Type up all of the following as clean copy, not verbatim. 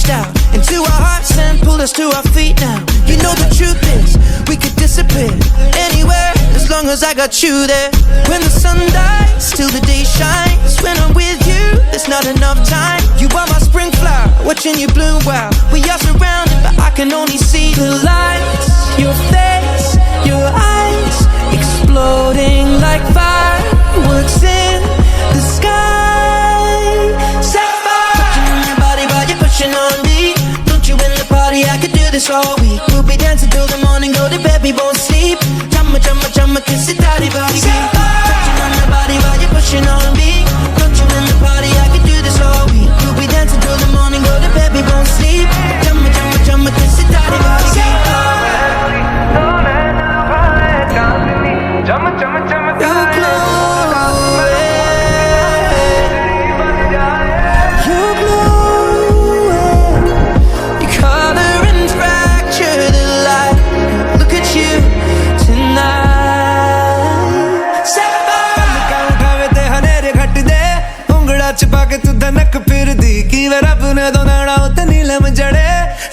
reached out into our hearts and pulled us to our feet now. You know the truth is, we could disappear anywhere as long as I got you there. When the sun dies, till the day shines. When I'm with you, there's not enough time. You are my spring flower, watching you bloom while we are surrounded, but I can only see the lights. Your face, your eyes, exploding like fireworks in the sky. Sapphire, touching on your body while you're pushing on me. Don't you in the party, I could do this all week. We'll be dancing till the morning, go to bed, we won't sleep. Chumma, chumma, chumma, kiss it, daddy, body. Touching on your body while you're pushing on me. Don't you in the party, I could do this all week. We'll be dancing till the morning, go to bed, we won't sleep. Chumma, chumma, chumma, kiss it, daddy, body.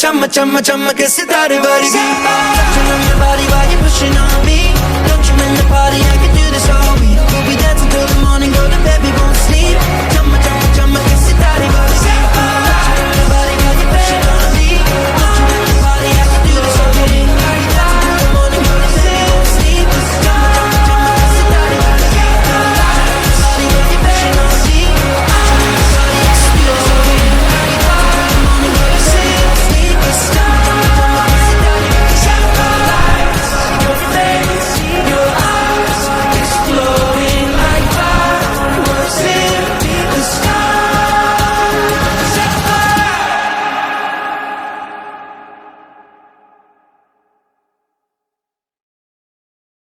Chumma, chumma, chumma, kiss it, daddy, body. Touching on your body while you're pushing on me. Don't you in the party, I could do this all week. We'll be dancing till the morning, go to bed, we won't